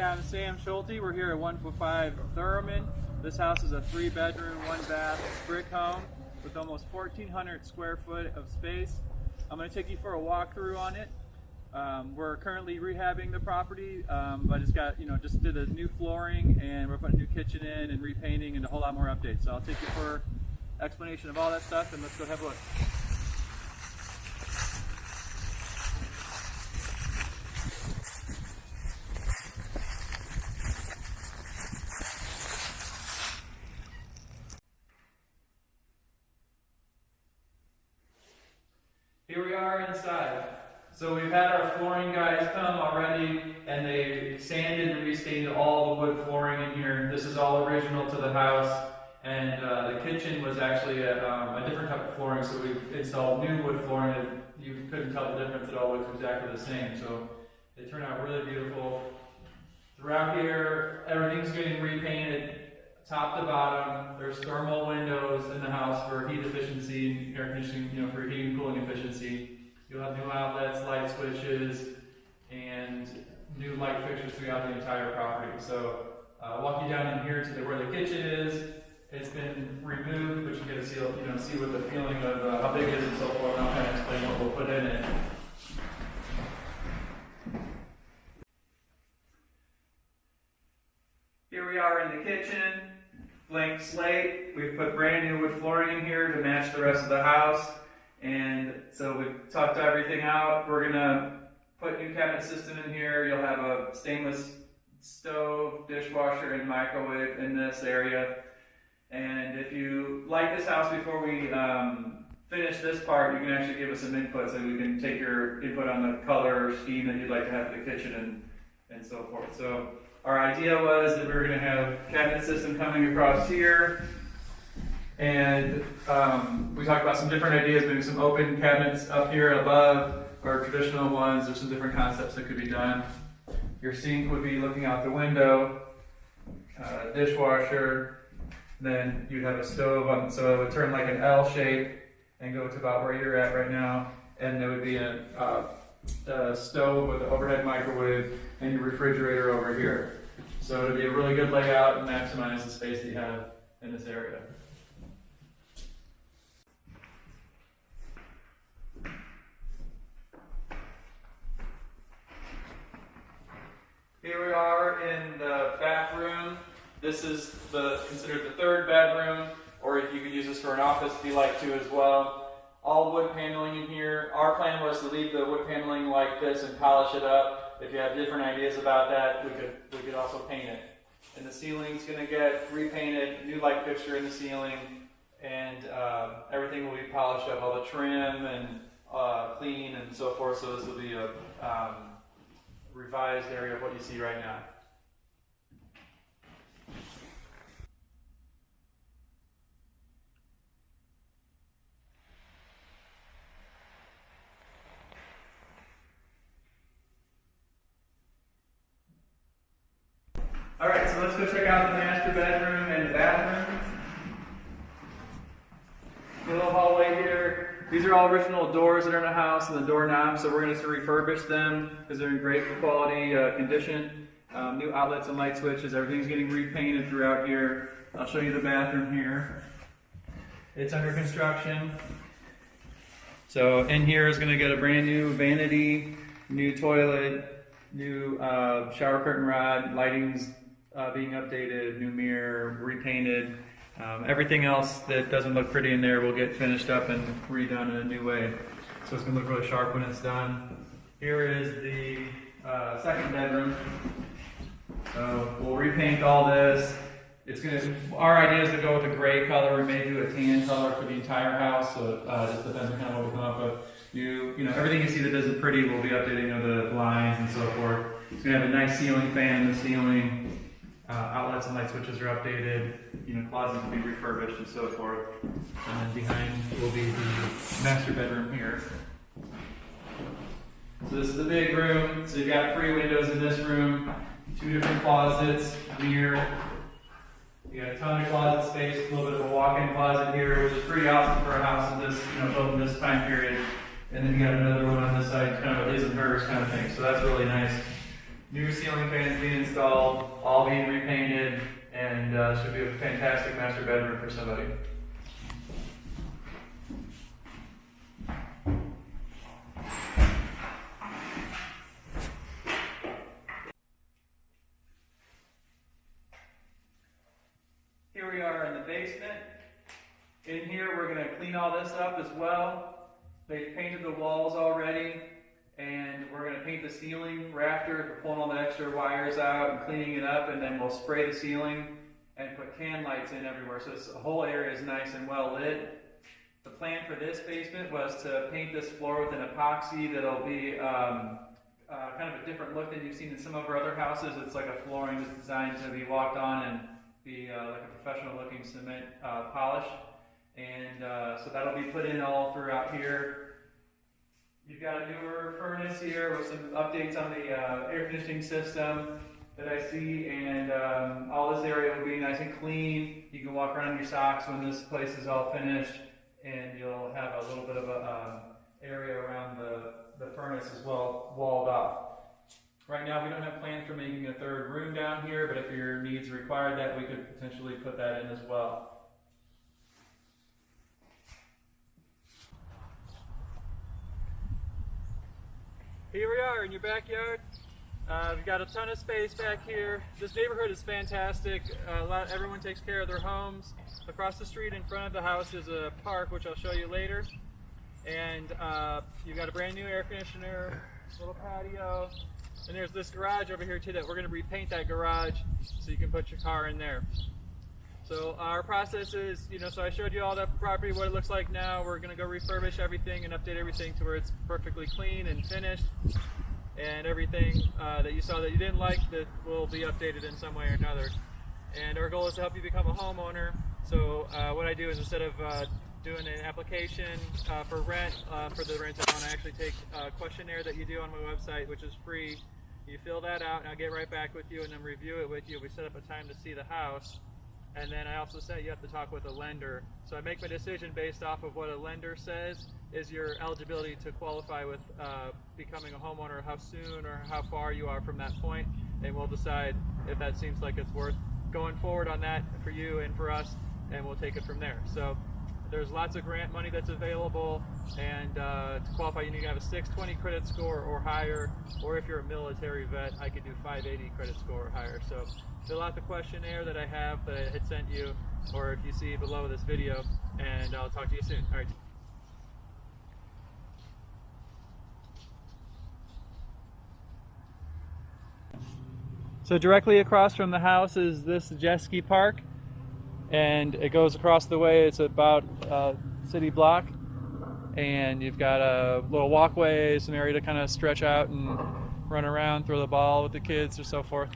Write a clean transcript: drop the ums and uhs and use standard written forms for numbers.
I'm Sam Schulte. We're here at 145 Thoroughman. This house is a 3-bedroom, 1-bath brick home with almost 1,400 square foot of space. I'm going to take you for a walkthrough on it. We're currently rehabbing the property, but it's got, just did a new flooring, and we're putting a new kitchen in and repainting and a whole lot more updates. So I'll take you for an explanation of all that stuff, and let's go have a look. Here we are inside. So we've had our flooring guys come already, and they sanded and restained all the wood flooring in here. This is all original to the house, and the kitchen was actually a different type of flooring, so we've installed new wood flooring, and you couldn't tell the difference. It all looks exactly the same, so it turned out really beautiful. Throughout here, everything's getting repainted top to bottom. There's thermal windows in the house for heat efficiency and air conditioning, for heating and cooling efficiency. You'll have new outlets, light switches, and new light fixtures throughout the entire property. So I'll walk you down in here to where the kitchen is. It's been removed, but you get to see what the feeling of how big it is and so forth. And I'll kind of explain what we'll put in it. Here we are in the kitchen. Blank slate. We've put brand new wood flooring in here to match the rest of the house. And so we've tucked everything out. We're gonna put new cabinet system in here. You'll have a stainless stove, dishwasher, and microwave in this area. And if you like this house before we finish this part, you can actually give us some input so we can take your input on the color or scheme that you'd like to have for the kitchen and so forth. So our idea was that we were going to have cabinet system coming across here, and we talked about some different ideas, maybe some open cabinets up here above, or traditional ones. There's some different concepts that could be done. Your sink would be looking out the window, dishwasher, then you'd have a stove on, so it would turn like an L shape and go to about where you're at right now, and there would be a stove with an overhead microwave and your refrigerator over here. So it would be a really good layout and maximize the space that you have in this area. Here we are in the bathroom. This is considered the 3rd bedroom, or you could use this for an office if you like to as well. All wood paneling in here. Our plan was to leave the wood paneling like this and polish it up. If you have different ideas about that, we could also paint it. And the ceiling's going to get repainted, new light fixture in the ceiling, and everything will be polished up, all the trim and clean and so forth. So this will be a revised area of what you see right now. Alright, so let's go check out the master bedroom and the bathroom. Little hallway here. These are all original doors that are in the house and the doorknobs, so we're going to refurbish them because they're in great quality condition. New outlets and light switches. Everything's getting repainted throughout here. I'll show you the bathroom here. It's under construction. So in here is going to get a brand new vanity, new toilet, new shower curtain rod, lighting's being updated, new mirror, repainted. Everything else that doesn't look pretty in there will get finished up and redone in a new way. So it's going to look really sharp when it's done. Here is the 2nd bedroom. So we'll repaint all this. Our idea is to go with a gray color. We may do a tan color for the entire house, so it just depends on kind of what we come up with. Everything you see that isn't pretty, we'll be updating the blinds and so forth. It's going to have a nice ceiling fan in the ceiling. Outlets and light switches are updated. Closets will be refurbished and so forth. And then behind will be the master bedroom here. So this is the big room. So you've got 3 windows in this room, 2 different closets, mirror. You got a ton of closet space, a little bit of a walk-in closet here, which is pretty awesome for a house in this, built in this time period. And then you got another one on this side, kind of a his and hers kind of thing. So that's really nice. new ceiling fans being installed, all being repainted, and should be a fantastic master bedroom for somebody. Here we are in the basement. In here we're going to clean all this up as well. They've painted the walls already, and we're going to paint the ceiling rafters. We're pulling all the extra wires out and cleaning it up, and then we'll spray the ceiling and put can lights in everywhere. So this whole area is nice and well lit. The plan for this basement was to paint this floor with an epoxy that'll be kind of a different look than you've seen in some of our other houses. It's like a flooring that's designed to be walked on and be like a professional looking cement polish. And so that'll be put in all throughout here. You've got a newer furnace here with some updates on the air conditioning system that I see, and all this area will be nice and clean. You can walk around in your socks when this place is all finished, and you'll have a little bit of a area around the furnace as well, walled off. Right now we don't have plans for making a third room down here, but if your needs require that, we could potentially put that in as well. Here we are in your backyard. We've got a ton of space back here. This neighborhood is fantastic. Everyone takes care of their homes. Across the street in front of the house is a park, which I'll show you later. And you've got a brand new air conditioner, little patio. And there's this garage over here too that we're going to repaint that garage so you can put your car in there. So our process is, so I showed you all the property, what it looks like now. We're going to go refurbish everything and update everything to where it's perfectly clean and finished. And everything that you saw that you didn't like, that will be updated in some way or another. And our goal is to help you become a homeowner. So what I do is, instead of doing an application for rent, for the rent account, I actually take a questionnaire that you do on my website, which is free. You fill that out and I'll get right back with you and then review it with you. We set up a time to see the house. And then I also said you have to talk with a lender. So I make my decision based off of what a lender says is your eligibility to qualify with becoming a homeowner, how soon or how far you are from that point. And we'll decide if that seems like it's worth going forward on that for you and for us, and we'll take it from there. So there's lots of grant money that's available, and to qualify you need to have a 620 credit score or higher, or if you're a military vet, I could do 580 credit score or higher. So fill out the questionnaire that I have that I had sent you, or if you see below this video, and I'll talk to you soon. All right. So directly across from the house is this jet ski park, and it goes across the way. It's about a city block, and you've got a little walkway, some area to kind of stretch out and run around, throw the ball with the kids or so forth.